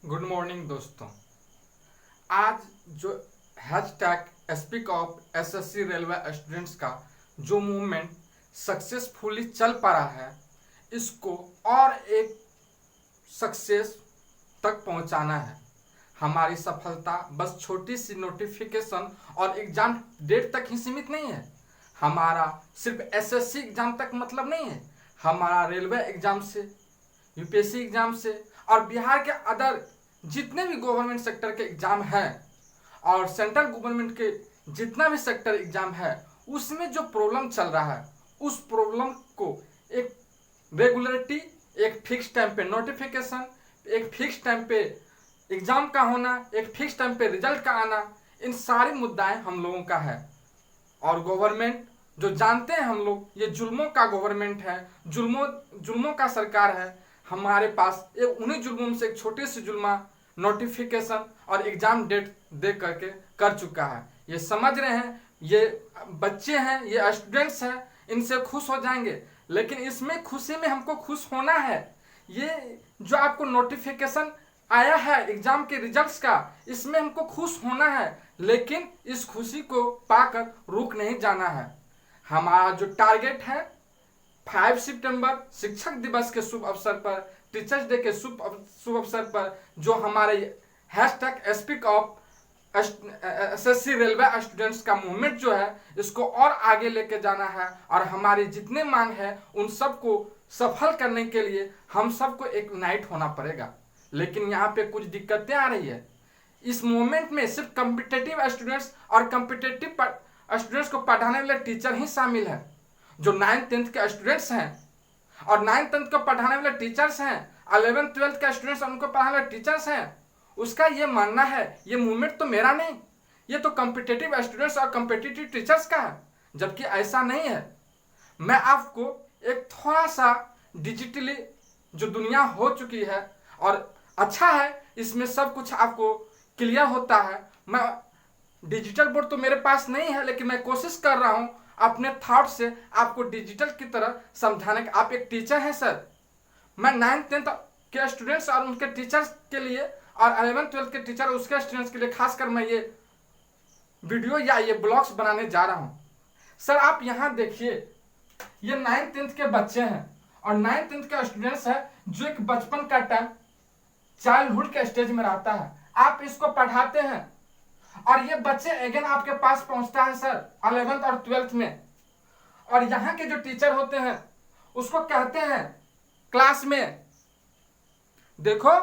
Good morning दोस्तों। आज जो hashtag speak of SSC railway students का जो मूवमेंट सक्सेसफुली चल पा रहा है, इसको और एक सक्सेस तक पहुंचाना है। हमारी सफलता बस छोटी सी नोटिफिकेशन और एग्जाम डेट तक ही सीमित नहीं है। हमारा सिर्फ एसएससी एग्जाम तक मतलब नहीं है। हमारा रेलवे एग्जाम से, यूपीएससी एग्जाम से और बिहार के अदर जितने भी गवर्नमेंट सेक्टर के एग्जाम हैं और सेंट्रल गवर्नमेंट के जितना भी सेक्टर एग्जाम है, उसमें जो प्रॉब्लम चल रहा है, उस प्रॉब्लम को एक रेगुलरिटी, एक फिक्स टाइम पे नोटिफिकेशन, एक फिक्स टाइम पे एग्जाम का होना, एक फिक्स टाइम पे रिजल्ट का आना, इन सारी मुद्दाएं हम लोगों का है। और गवर्नमेंट जो जानते हैं हम लोग, ये जुल्मों का गवर्नमेंट है, जुल्मों का सरकार है। हमारे पास एक उन्हीं जुल्मों से एक छोटी सी जुल्मा नोटिफिकेशन और एग्जाम डेट दे करके कर चुका है। ये समझ रहे हैं, ये बच्चे हैं, ये स्टूडेंट्स हैं, इनसे खुश हो जाएंगे, लेकिन इसमें खुशी में हमको खुश होना है। ये जो आपको नोटिफिकेशन आया है एग्जाम के रिजल्ट्स का, इसमें हमको खुश होना है, लेकिन इस खुशी को पाकर रुक नहीं जाना है। हमारा जो टारगेट है 5 सितंबर शिक्षक दिवस के शुभ अवसर पर, टीचर्स डे के शुभ अवसर पर, जो हमारे hashtag speak of SSC railway students का मूवमेंट जो है, इसको और आगे लेके जाना है। और हमारी जितने मांग है उन सबको सफल करने के लिए हम सबको एक यूनाइट होना पड़ेगा। लेकिन यहाँ पे कुछ दिक्कतें आ रही है। इस मूवमेंट में सिर्फ कॉम्पिटिटिव स्टूडेंट्स और कॉम्पिटिटिव स्टूडेंट्स को पढ़ाने वाले टीचर ही शामिल है। जो 9th-10th के स्टूडेंट्स हैं और 9th-10th को पढ़ाने वाले टीचर्स हैं, 11th-12th के स्टूडेंट्स उनको पढ़ाने वाले टीचर्स हैं, उसका ये मानना है ये मूवमेंट तो मेरा नहीं, ये तो कॉम्पिटिटिव स्टूडेंट्स और कॉम्पिटिटिव टीचर्स का है। जबकि ऐसा नहीं है। मैं आपको एक थोड़ा सा डिजिटली जो दुनिया हो चुकी है, और अच्छा है इसमें सब कुछ आपको क्लियर होता है। मैं डिजिटल बोर्ड तो मेरे पास नहीं है, लेकिन मैं कोशिश कर रहा हूं अपने थॉट से आपको डिजिटल की तरह समझाने का। आप एक टीचर हैं सर, मैं 9th-10th के स्टूडेंट्स और उनके टीचर्स के लिए और 11th-12th के टीचर उसके स्टूडेंट्स के लिए खासकर मैं ये वीडियो या ये ब्लॉग्स बनाने जा रहा हूं। सर आप यहां देखिए, ये 9th-10th के बच्चे हैं और 9th-10th के स्टूडेंट्स हैं, जो एक बचपन का टाइम चाइल्डहुड के स्टेज में रहता है। आप इसको पढ़ाते हैं और ये बच्चे अगेन आपके पास पहुंचता है सर 11th और 12th में, और यहाँ के जो टीचर होते हैं उसको कहते हैं क्लास में, देखो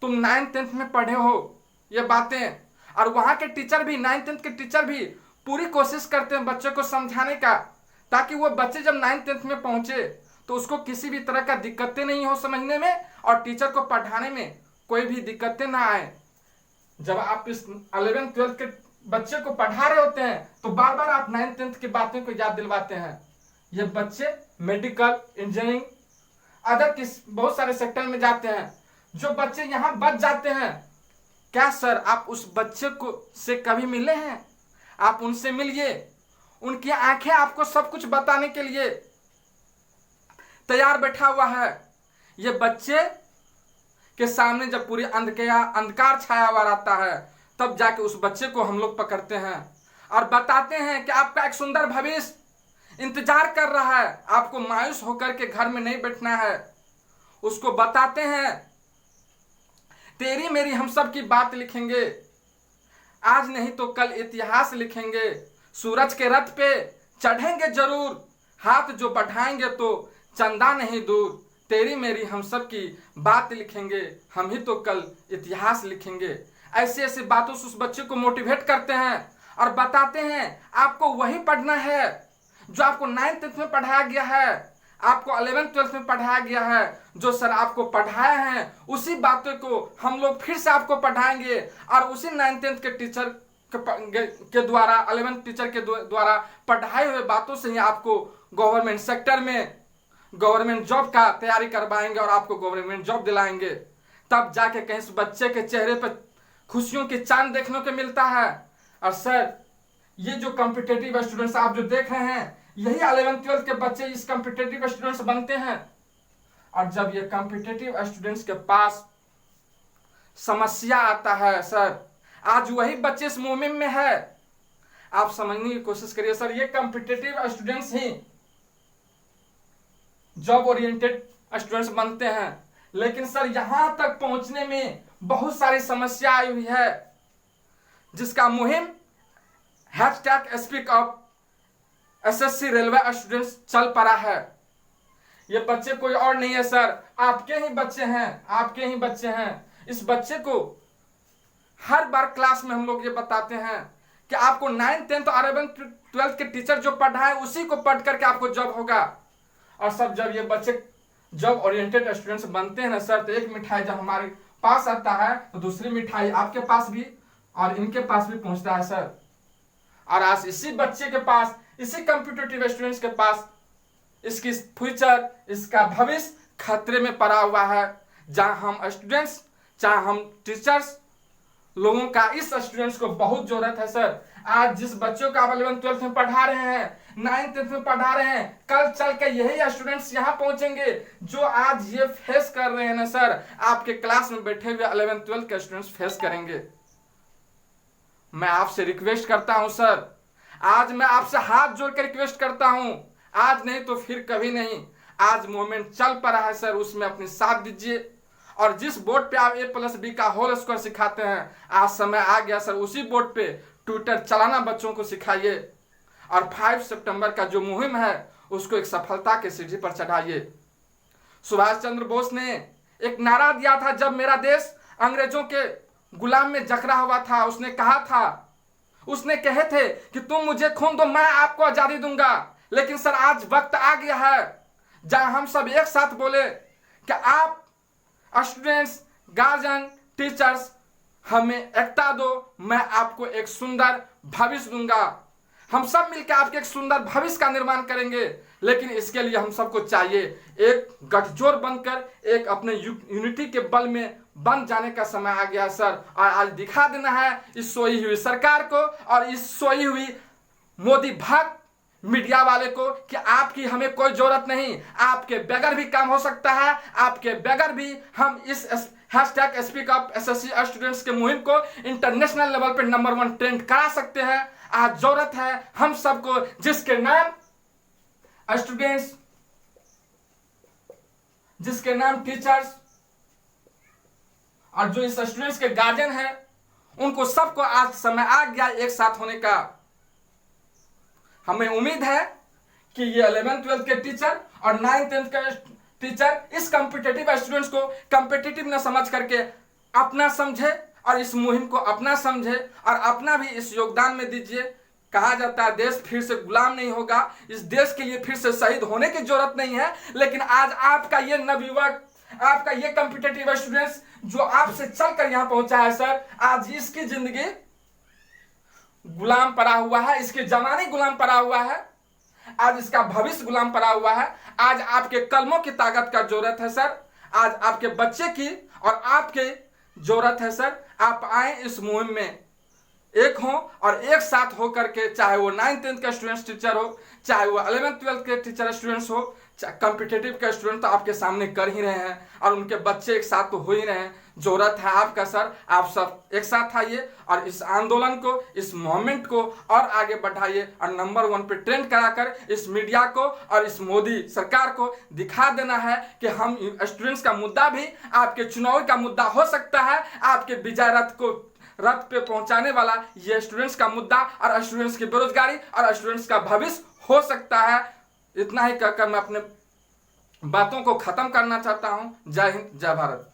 तुम 9th-10th में पढ़े हो ये बातें। और वहां के टीचर भी, 9th-10th के टीचर भी पूरी कोशिश करते हैं बच्चे को समझाने का, ताकि वो बच्चे जब 9th-10th में पहुंचे तो उसको किसी भी तरह का दिक्कतें नहीं हो समझने में और टीचर को पढ़ाने में कोई भी दिक्कतें ना आए। जब आप इस 11th-12th के बच्चे को पढ़ा रहे होते हैं तो बार बार आप 9th-10th की बातों को याद दिलवाते हैं। ये बच्चे मेडिकल, इंजीनियरिंग, अदर बहुत सारे सेक्टर में जाते हैं। जो बच्चे यहाँ बच जाते हैं, क्या सर आप उस बच्चे को से कभी मिले हैं? आप उनसे मिलिए, उनकी आंखें आपको सब कुछ बताने के लिए तैयार बैठा हुआ है। ये बच्चे के सामने जब पूरी अंधकार छाया हुआ रहता है, तब जाके उस बच्चे को हम लोग पकड़ते हैं और बताते हैं कि आपका एक सुंदर भविष्य इंतजार कर रहा है, आपको मायूस होकर के घर में नहीं बैठना है। उसको बताते हैं तेरी मेरी हम सब की बात लिखेंगे, आज नहीं तो कल इतिहास लिखेंगे। सूरज के रथ पे चढ़ेंगे जरूर, हाथ जो बढ़ाएंगे तो चंदा नहीं दूर। तेरी मेरी हम सब की बात लिखेंगे, हम ही तो कल इतिहास लिखेंगे। ऐसे ऐसे बातों से उस बच्चे को मोटिवेट करते हैं और बताते हैं आपको वही पढ़ना है जो आपको 9th-10th में पढ़ाया गया है, आपको 11th-12th में पढ़ाया गया है। जो सर आपको पढ़ाया है उसी बातों को हम लोग फिर से आपको पढ़ाएंगे और उसी 9th-10th के टीचर के द्वारा, 11th टीचर के द्वारा पढ़ाए हुए बातों से ही आपको गवर्नमेंट सेक्टर में गवर्नमेंट जॉब का तैयारी करवाएंगे और आपको गवर्नमेंट जॉब दिलाएंगे। तब जाके कहीं से बच्चे के चेहरे पर खुशियों की चांद देखने को मिलता है। और सर ये जो कॉम्पिटिटिव स्टूडेंट्स आप जो देख रहे हैं, यही 11th-12th के बच्चे इस कॉम्पिटिटिव स्टूडेंट्स बनते हैं। और जब ये कॉम्पिटिटिव स्टूडेंट्स के पास समस्या आता है सर। आज वही बच्चे इस मुहिम में है। आप समझने की कोशिश करिए सर, ये कॉम्पिटिटिव स्टूडेंट्स ही जॉब ओरिएंटेड स्टूडेंट्स बनते हैं, लेकिन सर यहां तक पहुंचने में बहुत सारी समस्या आई हुई है, जिसका मुहिम #speak up SSC railway students चल पड़ा है। ये बच्चे कोई और नहीं है सर, आपके ही बच्चे हैं, आपके ही बच्चे हैं। इस बच्चे को हर बार क्लास में हम लोग ये बताते हैं कि आपको 9th 10th और 11th 12th के टीचर जो पढ़ाए उसी को पढ़ करके आपको जॉब होगा। और सब जब ये बच्चे जॉब ओरिएंटेड स्टूडेंट्स बनते हैं ना सर, तो एक मिठाई जब हमारे पास आता है तो दूसरी मिठाई आपके पास भी और इनके पास भी पहुंचता है सर। और आज इसी बच्चे के पास, इसी कॉम्पिटिटिव स्टूडेंट्स के पास इसकी फ्यूचर, इसका भविष्य खतरे में पड़ा हुआ है। जहां हम स्टूडेंट्स, चाहे हम टीचर्स लोगों का इस स्टूडेंट्स को बहुत जरूरत है सर। आज जिस बच्चों को आप 11th 12th में पढ़ा रहे हैं, 9th 10th में पढ़ा रहे हैं, कल चल के यही स्टूडेंट्स यहां पहुंचेंगे जो आज ये फेस कर रहे हैं ना सर, आपके क्लास में बैठे हुए 11th 12th के स्टूडेंट्स फेस करेंगे। मैं आपसे रिक्वेस्ट करता हूं सर, आज मैं आपसे हाथ जोड़ कर रिक्वेस्ट करता हूं, आज नहीं तो फिर कभी नहीं। आज मूवमेंट चल पड़ा है सर, उसमें अपने साथ दीजिए। और जिस बोर्ड पे आप A+B का होल स्क्वायर सिखाते हैं, आज समय आ गया सर, उसी बोर्ड पे ट्विटर चलाना बच्चों को सिखाइए। और 5 सितंबर का जो मुहिम है उसको एक सफलता के सीढ़ी पर चढ़ाइए। सुभाष चंद्र बोस ने एक नारा दिया था जब मेरा देश अंग्रेजों के गुलाम में जकड़ा हुआ था। उसने कहा था, उसने कहे थे कि तुम मुझे खून दो, मैं आपको आजादी दूंगा। लेकिन सर आज वक्त आ गया है जहां हम सब एक साथ बोले कि आप स्टूडेंट्स, गार्जियन, टीचर्स, हमें एकता दो, मैं आपको एक सुंदर भविष्य दूंगा। हम सब मिलकर आपके एक सुंदर भविष्य का निर्माण करेंगे। लेकिन इसके लिए हम सबको चाहिए एक गठजोड़ बनकर, एक अपने यूनिटी के बल में बन जाने का समय आ गया सर। और आज दिखा देना है इस सोई हुई सरकार को और इस सोई हुई मोदी भक्त मीडिया वाले को कि आपकी हमें कोई जरूरत नहीं, आपके बगैर भी काम हो सकता है, आपके बगैर भी हम इस #स्पीक अप एसएससी स्टूडेंट्स के मुहिम को इंटरनेशनल लेवल पे नंबर 1 ट्रेंड करा सकते हैं। आज जरूरत है हम सबको, जिसके नाम स्टूडेंट्स, जिसके नाम टीचर्स और जो इस स्टूडेंट्स के गार्जियन हैं, उनको सबको आज समय आ गया एक साथ होने का। हमें उम्मीद है कि ये 11th 12th के टीचर और 9th 10th के टीचर इस कॉम्पिटिटिव स्टूडेंट्स को कॉम्पिटिटिव न समझ करके अपना समझे और इस मुहिम को अपना समझे और अपना भी इस योगदान में दीजिए। कहा जाता है देश फिर से गुलाम नहीं होगा, इस देश के लिए फिर से शहीद होने की जरूरत नहीं है। लेकिन आज आपका ये नवयुवक, आपका ये कॉम्पिटिटिव स्टूडेंट्स जो आपसे चलकर यहां पहुंचा है सर, आज इसकी जिंदगी गुलाम पड़ा हुआ है, इसके जमाने गुलाम पड़ा हुआ है, आज इसका भविष्य गुलाम पड़ा हुआ है। आज आपके कलमों की ताकत का जरूरत है सर, आज आपके बच्चे की और आपके जरूरत है सर। आप आए इस मुहिम में एक हो और एक साथ हो करके, चाहे वो 9th 10th का स्टूडेंट्स टीचर हो, चाहे वो 11th 12th के टीचर स्टूडेंट्स हो, कॉम्पिटिटिव के स्टूडेंट तो आपके सामने कर ही रहे हैं और उनके बच्चे एक साथ तो हो ही रहे हैं। जरूरत है आपका सर, आप सब एक साथ आइए और इस आंदोलन को, इस मूवमेंट को और आगे बढ़ाइए और नंबर 1 पे ट्रेंड कराकर इस मीडिया को और इस मोदी सरकार को दिखा देना है कि हम स्टूडेंट्स का मुद्दा भी आपके चुनाव का मुद्दा हो सकता है। आपके विजय रथ पे पहुंचाने वाला ये स्टूडेंट्स का मुद्दा और स्टूडेंट्स की बेरोजगारी और स्टूडेंट्स का भविष्य हो सकता है। इतना ही कहकर मैं अपने बातों को खत्म करना चाहता हूं। जय हिंद, जय भारत।